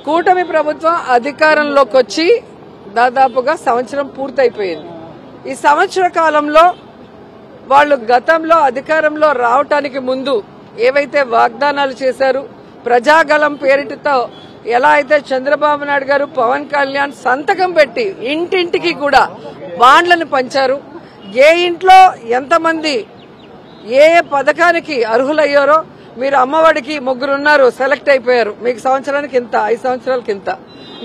కూటమి ప్రభుత్వం అధికారంలోకి వచ్చి దాదాపుగా సంవత్సరం పూర్తయిపోయింది. ఈ సంవత్సర కాలంలో వాళ్ళు గతంలో అధికారంలో రావటానికి ముందు ఏవైతే వాగ్దానాలు చేశారు, ప్రజాగళం పేరిటతో ఎలా అయితే చంద్రబాబు నాయుడు గారు, పవన్ కళ్యాణ్ సంతకం పెట్టి ఇంటింటికి కూడా బాండ్లను పంచారు. ఏ ఇంట్లో ఎంతమంది ఏ పథకానికి అర్హులయ్యారో, మీరు అమ్మఒడికి 3 ఉన్నారు, సెలెక్ట్ అయిపోయారు, మీకు సంవత్సరానికి ఇంత, 5 సంవత్సరాలకి ఇంత,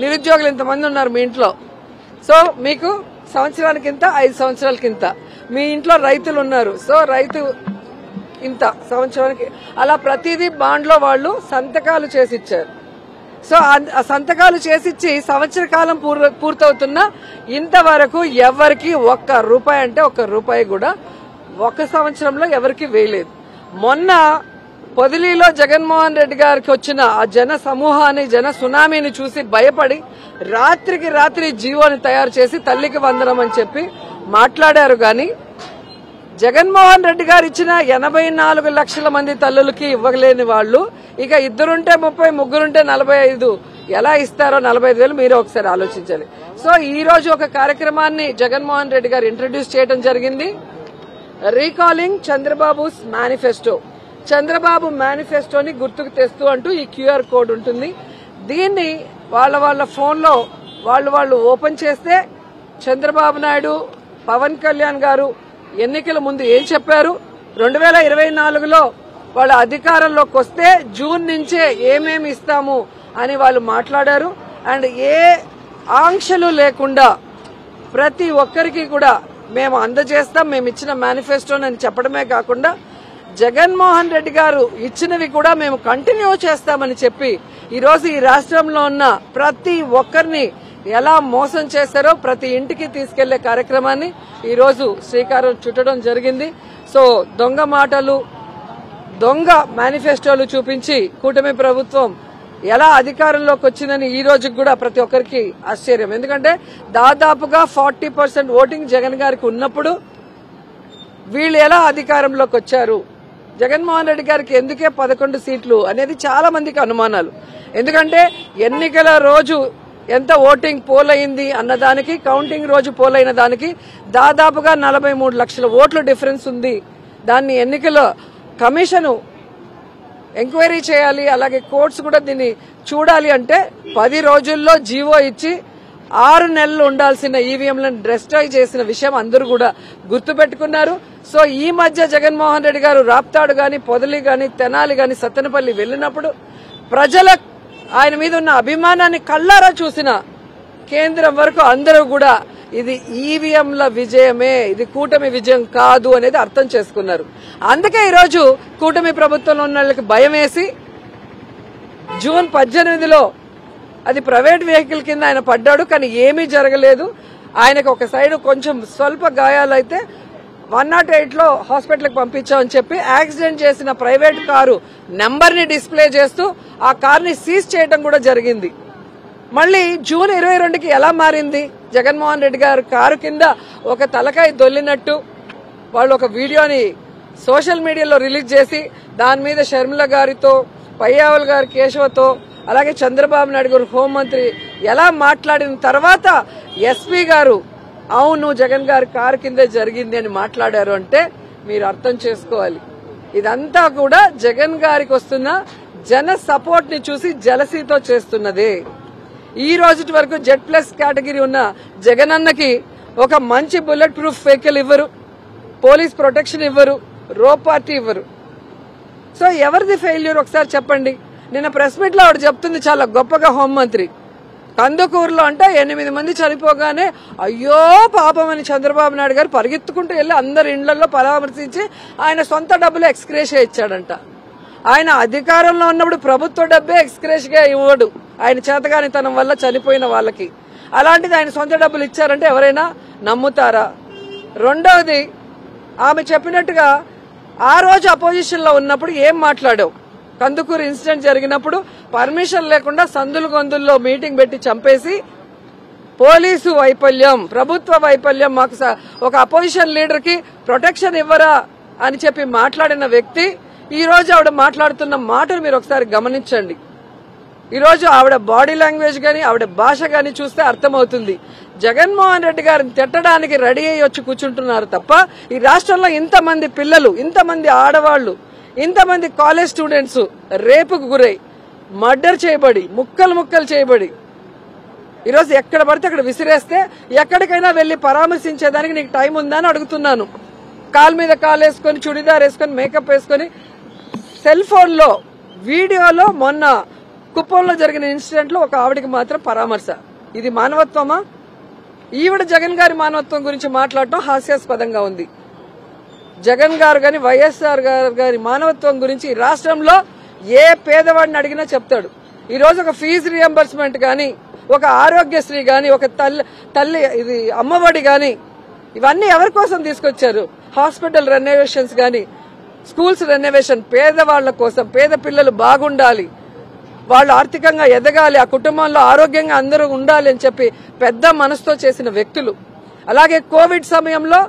నిరుద్యోగులు ఇంతమంది ఉన్నారు మీ ఇంట్లో, సో మీకు సంవత్సరానికి ఇంత, 5 సంవత్సరాలకి ఇంత, మీ ఇంట్లో రైతులు ఉన్నారు, సో రైతు ఇంత సంవత్సరానికి, అలా ప్రతిదీ బాండ్లో వాళ్ళు సంతకాలు చేసిచ్చారు. సో ఆ సంతకాలు చేసిచ్చి సంవత్సర కాలం పూర్తవుతున్నా ఇంతవరకు ఎవరికి ₹1 అంటే ₹1 కూడా ఒక సంవత్సరంలో ఎవరికి వేయలేదు. మొన్న పొదిలిలో జగన్మోహన్ రెడ్డి గారికి వచ్చిన ఆ జన సమూహాన్ని, జన సునామీని చూసి భయపడి రాత్రికి రాత్రి జీవోని తయారు చేసి తల్లికి వందనం అని చెప్పి మాట్లాడారు. గాని జగన్మోహన్ రెడ్డి గారు ఇచ్చిన 84 లక్షల మంది తల్లులకి ఇవ్వలేని వాళ్ళు ఇక 2 ఉంటే 30, 3 ఉంటే 45 ఎలా ఇస్తారో 45,000 మీరే ఒకసారి ఆలోచించాలి. సో ఈ రోజు ఒక కార్యక్రమాన్ని జగన్మోహన్ రెడ్డి గారు ఇంట్రడ్యూస్ చేయడం జరిగింది. Recalling Chandrababu's manifesto. చంద్రబాబు మేనిఫెస్టోని గుర్తుకు తెస్తూ అంటూ ఈ క్యూఆర్ కోడ్ ఉంటుంది. దీన్ని వాళ్ళ ఫోన్లో వాళ్ళు ఓపెన్ చేస్తే చంద్రబాబు నాయుడు, పవన్ కళ్యాణ్ గారు ఎన్నికల ముందు ఏం చెప్పారు, 2024లో వాళ్ళ అధికారంలోకి వస్తే జూన్ నుంచే ఏమేమి ఇస్తాము అని వాళ్ళు మాట్లాడారు. అండ్ ఏ ఆంక్షలు లేకుండా ప్రతి ఒక్కరికి కూడా మేము అందజేస్తాం, మేము ఇచ్చిన మేనిఫెస్టోని అని చెప్పడమే కాకుండా జగన్మోహన్ రెడ్డి గారు ఇచ్చినవి కూడా మేము కంటిన్యూ చేస్తామని చెప్పి ఈరోజు ఈ రాష్ట్రంలో ఉన్న ప్రతి ఒక్కరిని ఎలా మోసం చేశారో ప్రతి ఇంటికి తీసుకెళ్లే కార్యక్రమాన్ని ఈరోజు శ్రీకారం చుట్టడం జరిగింది. సో దొంగ మాటలు, దొంగ మేనిఫెస్టోలు చూపించి కూటమి ప్రభుత్వం ఎలా అధికారంలోకి వచ్చిందని ఈ రోజుకి కూడా ప్రతి ఒక్కరికి ఆశ్చర్యం. ఎందుకంటే దాదాపుగా 40% ఓటింగ్ జగన్ గారికి ఉన్నప్పుడు వీళ్ళు ఎలా అధికారంలోకి వచ్చారు, జగన్మోహన్ రెడ్డి గారికి ఎందుకే 11 సీట్లు అనేది చాలా మందికి అనుమానాలు. ఎందుకంటే ఎన్నికల రోజు ఎంత ఓటింగ్ పోల్ అయింది అన్నదానికి, కౌంటింగ్ రోజు పోల్ అయిన దానికి దాదాపుగా 43 లక్షల ఓట్ల డిఫరెన్స్ ఉంది. దాన్ని ఎన్నికల కమిషన్ ఎంక్వైరీ చేయాలి, అలాగే కోర్ట్స్ కూడా దీన్ని చూడాలి. అంటే 10 రోజుల్లో జీవో ఇచ్చి 6 నెలలు ఉండాల్సిన ఈవీఎంలను డిస్ట్రాయ్ చేసిన విషయం అందరూ కూడా గుర్తుపెట్టుకున్నారు. సో ఈ మధ్య జగన్మోహన్ రెడ్డి గారు రాప్తాడు గాని, పొదలి గాని, తెనాలి గాని, సత్తెనపల్లి వెళ్లినప్పుడు ప్రజల ఆయన మీద ఉన్న అభిమానాన్ని కళ్ళారా చూసిన కేంద్రం వరకు అందరూ కూడా ఇది ఈవీఎంల విజయమే, ఇది కూటమి విజయం కాదు అనేది అర్థం చేసుకున్నారు. అందుకే ఈరోజు కూటమి ప్రభుత్వంలో ఉన్న వాళ్ళకి భయం వేసి జూన్ 18లో అది ప్రైవేట్ వెహికల్ కింద ఆయన పడ్డాడు, కానీ ఏమీ జరగలేదు. ఆయనకు ఒక సైడ్ కొంచెం స్వల్ప గాయాలైతే 108లో హాస్పిటల్కి పంపించామని చెప్పి యాక్సిడెంట్ చేసిన ప్రైవేట్ కారు నెంబర్ ని డిస్ప్లే చేస్తూ ఆ కార్ని సీజ్ చేయడం కూడా జరిగింది. మళ్ళీ జూన్ 22కి ఎలా మారింది, జగన్మోహన్ రెడ్డి గారు కారు కింద ఒక తలకాయ దొల్లినట్టు వాళ్ళు ఒక వీడియోని సోషల్ మీడియాలో రిలీజ్ చేసి దాని మీద షర్మిల గారితో, పయ్యావల్ గారి కేశవతో, అలాగే చంద్రబాబు నాయుడు గారు హోంమంత్రి ఎలా మాట్లాడిన తర్వాత ఎస్పీ గారు అవును జగన్ గారి కారు కిందే జరిగింది అని మాట్లాడారు. అంటే మీరు అర్థం చేసుకోవాలి, ఇదంతా కూడా జగన్ గారికి వస్తున్న జన సపోర్ట్ ని చూసి జలసీతో చేస్తున్నదే. ఈ రోజు వరకు Z+ కేటగిరీ ఉన్న జగనన్నకి ఒక మంచి బుల్లెట్ ప్రూఫ్ వెహికల్ ఇవ్వరు, పోలీస్ ప్రొటెక్షన్ ఇవ్వరు, రో పార్టీ ఇవ్వరు. సో ఎవరిది ఫెయిల్యూర్ ఒకసారి చెప్పండి. నిన్న ప్రెస్ మీట్ లో ఆవిడ చెప్తుంది చాలా గొప్పగా, హోంమంత్రి కందుకూరులో అంటే 8 మంది చనిపోగానే అయ్యో పాపం అని చంద్రబాబు నాయుడు గారు పరిగెత్తుకుంటూ వెళ్లి అందరి ఇండ్లలో పరామర్శించి ఆయన సొంత డబ్బులు ఎక్స్గ్రేషియా ఇచ్చాడంట. ఆయన అధికారంలో ఉన్నప్పుడు ప్రభుత్వ డబ్బే ఎక్స్గ్రేషియా ఇవ్వడు, ఆయన చేతగానితనం వల్ల చనిపోయిన వాళ్ళకి. అలాంటిది ఆయన సొంత డబ్బులు ఇచ్చారంటే ఎవరైనా నమ్ముతారా? రెండవది, ఆమె చెప్పినట్టుగా ఆ రోజు అపోజిషన్ లో ఉన్నప్పుడు ఏం మాట్లాడావు, కందుకూరు ఇన్సిడెంట్ జరిగినప్పుడు పర్మిషన్ లేకుండా సందులు గొందుల్లో మీటింగ్ పెట్టి చంపేసి పోలీసు వైఫల్యం, ప్రభుత్వ వైఫల్యం, మాకు ఒక అపోజిషన్ లీడర్ కి ప్రొటెక్షన్ ఇవ్వరా అని చెప్పి మాట్లాడిన వ్యక్తి ఈ రోజు ఆవిడ మాట్లాడుతున్న మాటలు మీరు ఒకసారి గమనించండి. ఈరోజు ఆవిడ బాడీ లాంగ్వేజ్ గాని ఆవిడ భాష గాని చూస్తే అర్థమవుతుంది. జగన్మోహన్ రెడ్డి గారిని తిట్టడానికి రెడీ అయ్యి వచ్చి కూర్చుంటున్నారు తప్ప ఈ రాష్ట్రంలో ఇంతమంది పిల్లలు, ఇంతమంది ఆడవాళ్లు, ఇంతమంది కాలేజ్ స్టూడెంట్స్ రేపుకు గురై మర్డర్ చేయబడి ముక్కలు ముక్కలు చేయబడి ఈరోజు ఎక్కడ పడితే అక్కడ విసిరేస్తే ఎక్కడికైనా వెళ్లి పరామర్శించేదానికి నీకు టైం ఉందా అని అడుగుతున్నాను. కాలు మీద కాలు వేసుకొని, చుడిదార్ వేసుకొని, మేకప్ వేసుకొని, సెల్ ఫోన్ లో వీడియోలో మొన్న కుప్పంలో జరిగిన ఇన్సిడెంట్ లో ఒక ఆవిడికి మాత్రం పరామర్శ. ఇది మానవత్వమా? ఈవిడ జగన్ గారి మానవత్వం గురించి మాట్లాడటం హాస్యాస్పదంగా ఉంది. జగన్ గారు గాని వైఎస్ఆర్ గారి మానవత్వం గురించి ఈ రాష్ట్రంలో ఏ పేదవాడిని అడిగినా చెప్తాడు. ఈ రోజు ఒక ఫీజు రియంబర్స్మెంట్ గాని, ఒక ఆరోగ్యశ్రీ గాని, ఒక తల్లి ఇది అమ్మఒడి గాని, ఇవన్నీ ఎవరి కోసం తీసుకొచ్చారు? హాస్పిటల్ రెనోవేషన్స్ గాని, స్కూల్స్ రెనోవేషన్, పేదవాళ్ల కోసం, పేద పిల్లలు బాగుండాలి, వాళ్ళు ఆర్థికంగా ఎదగాలి, ఆ కుటుంబంలో ఆరోగ్యంగా అందరూ ఉండాలి అని చెప్పి పెద్ద మనసుతో చేసిన వ్యక్తులు. అలాగే కోవిడ్ సమయంలో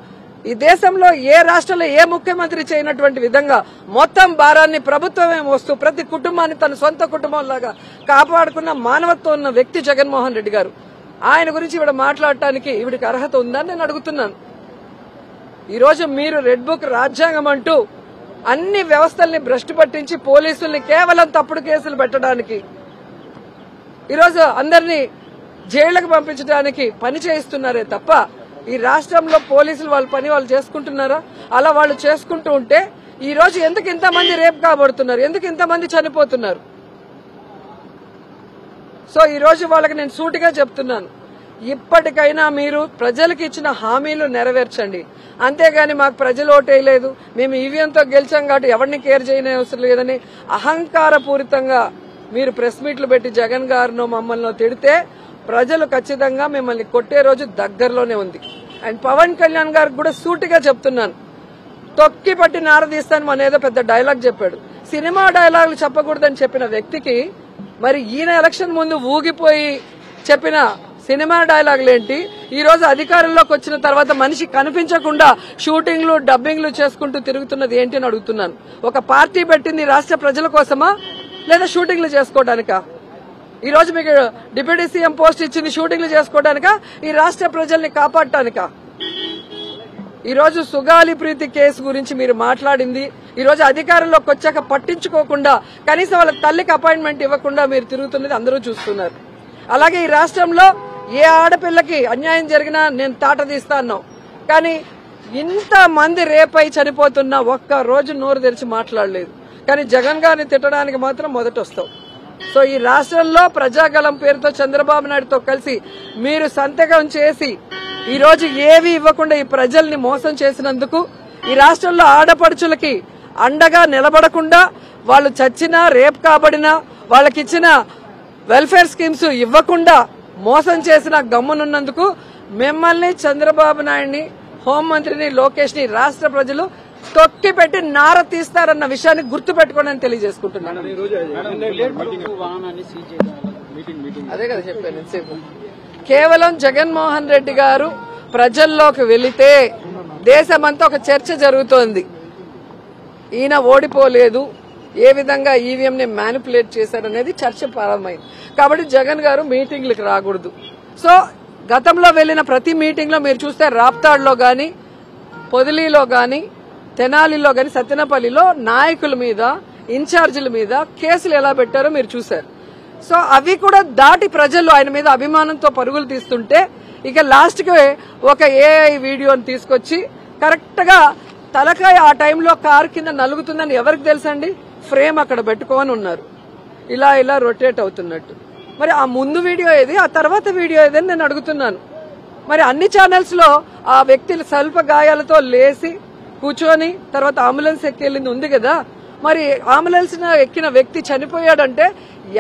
ఈ దేశంలో ఏ రాష్ట్రంలో ఏ ముఖ్యమంత్రి చేయనటువంటి విధంగా మొత్తం భారాన్ని ప్రభుత్వమే మోస్తూ ప్రతి కుటుంబాన్ని తన సొంత కుటుంబంలాగా కాపాడుకున్న మానవత్వం ఉన్న వ్యక్తి జగన్మోహన్ రెడ్డి గారు. ఆయన గురించి ఈవిడ మాట్లాడటానికి ఈవిడికి అర్హత ఉందని నేను అడుగుతున్నాను. ఈరోజు మీరు రెడ్ బుక్ రాజ్యాంగం అంటూ అన్ని వ్యవస్థల్ని భ్రష్టు పట్టించి పోలీసుల్ని కేవలం తప్పుడు కేసులు పెట్టడానికి, ఈరోజు అందరినీ జైళ్లకు పంపించడానికి పని చేయిస్తున్నారే తప్ప ఈ రాష్ట్రంలో పోలీసులు వాళ్ళ పని వాళ్ళు చేసుకుంటున్నారా? అలా వాళ్ళు చేసుకుంటూ ఉంటే ఈ రోజు ఎందుకు ఇంతమంది రేప్ కాబడుతున్నారు? ఎందుకు ఇంతమంది చనిపోతున్నారు? సో ఈ రోజు వాళ్ళకి నేను సూటిగా చెప్తున్నాను, ఇప్పటికైనా మీరు ప్రజలకు ఇచ్చిన హామీలు నెరవేర్చండి. అంతేగాని మాకు ప్రజలు ఓటేయలేదు, మేము ఈవీఎంతో గెలిచాం కాబట్టి ఎవరిని కేర్ చేయని అవసరం లేదని అహంకారపూరితంగా మీరు ప్రెస్ మీట్లు పెట్టి జగన్ గారినో మమ్మల్ని తిడితే ప్రజలు ఖచ్చితంగా మిమ్మల్ని కొట్టే రోజు దగ్గరలోనే ఉంది. అండ్ పవన్ కళ్యాణ్ గారికి కూడా సూటిగా చెప్తున్నాను, తొక్కి పట్టి నారదీస్తాను మన ఏదో పెద్ద డైలాగ్ చెప్పాడు. సినిమా డైలాగులు చెప్పకూడదని చెప్పిన వ్యక్తికి మరి ఈయన ఎలక్షన్ ముందు ఊగిపోయి చెప్పిన సినిమా డైలాగులేంటి? ఈ రోజు అధికారంలోకి వచ్చిన తర్వాత మనిషి కనిపించకుండా షూటింగ్లు డబ్బింగ్లు చేసుకుంటూ తిరుగుతున్నది ఏంటి అని అడుగుతున్నాను. ఒక పార్టీ పెట్టింది రాష్ట్ర ప్రజల కోసమా లేదా షూటింగ్లు చేసుకోవడానికా? ఈ రోజు మీకు డిప్యూటీ సీఎం పోస్ట్ ఇచ్చింది షూటింగ్లు చేసుకోవడానికా, ఈ రాష్ట్ర ప్రజల్ని కాపాడటానికా? ఈ రోజు సుగాలి ప్రీతి కేసు గురించి మీరు మాట్లాడింది, ఈ రోజు అధికారంలోకి వచ్చాక పట్టించుకోకుండా కనీసం వాళ్ళ తల్లికి అపాయింట్మెంట్ ఇవ్వకుండా మీరు తిరుగుతున్నది అందరూ చూస్తున్నారు. అలాగే ఈ రాష్ట్రంలో ఏ ఆడపిల్లకి అన్యాయం జరిగినా నేను తాట తీస్తా అన్నావు, కానీ ఇంతమంది రేపై చనిపోతున్నా ఒక్క రోజు నోరు తెరిచి మాట్లాడలేదు. కానీ జగన్ గారిని తిట్టడానికి మాత్రం మొదట వస్తావు. సో ఈ రాష్ట్రంలో ప్రజాగళం పేరుతో చంద్రబాబు నాయుడుతో కలిసి మీరు సంతకం చేసి ఈ రోజు ఏవి ఇవ్వకుండా ఈ ప్రజల్ని మోసం చేసినందుకు, ఈ రాష్ట్రంలో ఆడపడుచులకి అండగా నిలబడకుండా వాళ్ళు చచ్చినా రేప్ కాబడినా వాళ్ళకిచ్చిన వెల్ఫేర్ స్కీమ్స్ ఇవ్వకుండా మోసం చేసిన గమ్మునున్నందుకు మిమ్మల్ని, చంద్రబాబు నాయుడిని, హోంమంత్రిని, లోకేష్ ని రాష్ట్ర ప్రజలు తొక్కి పెట్టి నార తీస్తారన్న విషయాన్ని గుర్తుపెట్టుకోండి తెలియజేసుకుంటున్నాను. అదే కదా చెప్పాను ఇంతసేపు. కేవలం జగన్మోహన్ రెడ్డి గారు ప్రజల్లోకి వెళితే దేశమంతా ఒక చర్చ జరుగుతోంది. ఈయన ఓడిపోలేదు, ఏ విధంగా ఈవీఎం ని మ్యానిపులేట్ చేశారనేది చర్చ ప్రారంభమైంది. కాబట్టి జగన్ గారు మీటింగ్లకు రాకూడదు. సో గతంలో వెళ్లిన ప్రతి మీటింగ్ లో మీరు చూస్తే రాప్తాడ్లో గాని, పొదిలీలో గాని, తెనాలిలో గాని, సత్తెనపల్లిలో నాయకుల మీద, ఇన్ఛార్జీల మీద కేసులు ఎలా పెట్టారో మీరు చూశారు. సో అవి కూడా దాటి ప్రజలు ఆయన మీద అభిమానంతో పరుగులు తీస్తుంటే ఇక లాస్ట్ కి ఒక ఏఐ వీడియోని తీసుకొచ్చి కరెక్ట్ గా తలకాయ ఆ టైంలో కారు కింద నలుగుతుందని ఎవరికి తెలుసండి? ఫ్రేమ్ అక్కడ పెట్టుకోని ఉన్నారు, ఇలా ఇలా రొటేట్ అవుతున్నట్టు. మరి ఆ ముందు వీడియో ఏది, ఆ తర్వాత వీడియో ఏదని నేను అడుగుతున్నాను. మరి అన్ని ఛానల్స్ లో ఆ వ్యక్తులు స్వల్ప గాయాలతో లేచి కూర్చొని తర్వాత అంబులెన్స్ ఎక్కెళ్ళింది ఉంది కదా, మరి అంబులెన్స్ ఎక్కిన వ్యక్తి చనిపోయాడంటే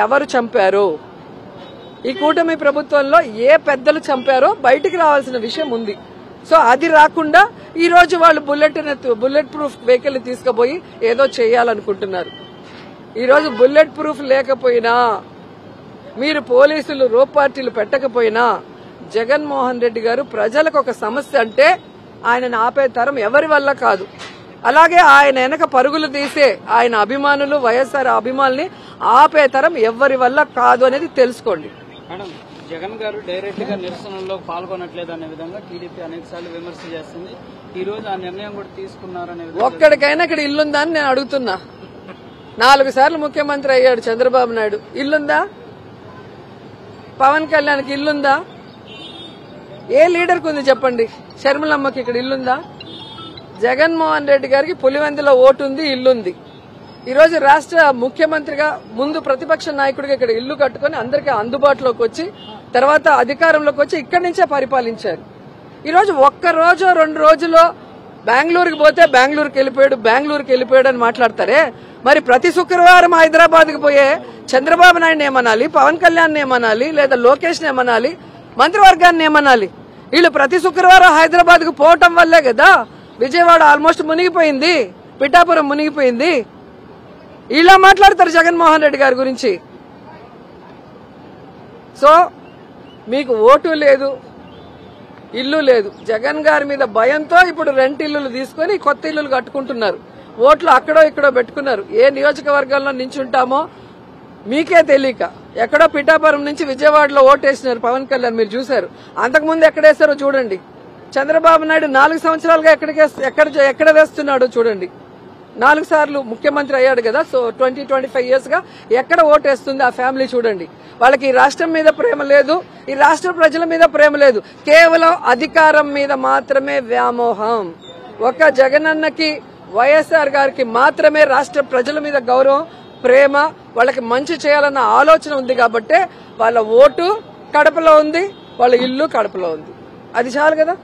ఎవరు చంపారు? ఈ కూటమి ప్రభుత్వంలో ఏ పెద్దలు చంపారో బయటికి రావాల్సిన విషయం ఉంది. సో అది రాకుండా ఈ రోజు వాళ్ళు బుల్లెట్ ప్రూఫ్ వెహికల్ తీసుకుపోయి ఏదో చేయాలనుకుంటున్నారు. ఈ రోజు బుల్లెట్ ప్రూఫ్ లేకపోయినా, మీరు పోలీసులు రోప్ పార్టీలు పెట్టకపోయినా, జగన్మోహన్ రెడ్డి గారు ప్రజలకు ఒక సమస్య అంటే ఆయనను ఆపే తరం ఎవరి వల్ల కాదు. అలాగే ఆయన వెనక పరుగులు తీసే ఆయన అభిమానులు, వైఎస్ఆర్ అభిమానుల్ని ఆపే తరం ఎవరి వల్ల కాదు అనేది తెలుసుకోండి. మేడం, జగన్ గారు డైరెక్ట్ గా నిరసనలో పాల్గొనట్లేదు అనే విధంగా టీడీపీ అనేక సార్లు విమర్శ చేస్తుంది. ఈ రోజు ఆ నిర్ణయం కూడా తీసుకున్నారనే ఒక్కడికైనా ఇక్కడ ఇల్లుందా అని నేను అడుగుతున్నా. 4 సార్లు ముఖ్యమంత్రి అయ్యాడు చంద్రబాబు నాయుడు, ఇల్లుందా? పవన్ కళ్యాణ్కి ఇల్లుందా? ఏ లీడర్కి ఉంది చెప్పండి? షర్మిలమ్మకి ఇక్కడ ఇల్లుందా? జగన్మోహన్ రెడ్డి గారికి పులివెందులో ఓటు ఉంది, ఇల్లుంది. ఈరోజు రాష్ట్ర ముఖ్యమంత్రిగా ముందు ప్రతిపక్ష నాయకుడిగా ఇక్కడ ఇల్లు కట్టుకుని అందరికీ అందుబాటులోకి వచ్చి తర్వాత అధికారంలోకి వచ్చి ఇక్కడి నుంచే పరిపాలించారు. ఈరోజు ఒక్క రోజు 2 రోజుల్లో బెంగళూరుకి పోతే బెంగళూరుకి వెళ్ళిపోయాడు అని మాట్లాడతారే. మరి ప్రతి శుక్రవారం హైదరాబాద్కి పోయే చంద్రబాబు నాయుడు ఏమనాలి, పవన్ కళ్యాణ్ ఏమనాలి, లేదా లోకేష్ ఏమనాలి, మంత్రివర్గాన్ని ఏమనాలి? వీళ్ళు ప్రతి శుక్రవారం హైదరాబాద్కు పోవటం వల్లే కదా విజయవాడ ఆల్మోస్ట్ మునిగిపోయింది, పిఠాపురం మునిగిపోయింది. ఇలా మాట్లాడతారు జగన్మోహన్ రెడ్డి గారి గురించి. సో మీకు ఓటు లేదు, ఇల్లు లేదు. జగన్ గారి మీద భయంతో ఇప్పుడు రెంట్ ఇల్లులు తీసుకుని కొత్త ఇల్లులు కట్టుకుంటున్నారు. ఓట్లు అక్కడో ఇక్కడో పెట్టుకున్నారు. ఏ నియోజకవర్గంలో నించుంటామో మీకే తెలియక ఎక్కడో పిఠాపురం నుంచి విజయవాడలో ఓటేసినారు పవన్ కళ్యాణ్, మీరు చూశారు. అంతకుముందు ఎక్కడేస్తారో చూడండి. చంద్రబాబు నాయుడు 4 సంవత్సరాలుగా ఎక్కడ వేస్తున్నాడో చూడండి. 4 సార్లు ముఖ్యమంత్రి అయ్యాడు కదా. సో 20-25 ఇయర్స్ గా ఎక్కడ ఓటేస్తుంది ఆ ఫ్యామిలీ చూడండి. వాళ్ళకి ఈ రాష్ట్రం మీద ప్రేమ లేదు, ఈ రాష్ట్ర ప్రజల మీద ప్రేమ లేదు. కేవలం అధికారం మీద మాత్రమే వ్యామోహం. ఒక జగనన్నకి, వైఎస్ఆర్ గారికి మాత్రమే రాష్ట్ర ప్రజల మీద గౌరవం, ప్రేమ, వాళ్ళకి మంచి చేయాలన్న ఆలోచన ఉంది. కాబట్టే వాళ్ళ ఓటు కడపలో ఉంది, వాళ్ళ ఇల్లు కడపలో ఉంది. అది చాలు కదా.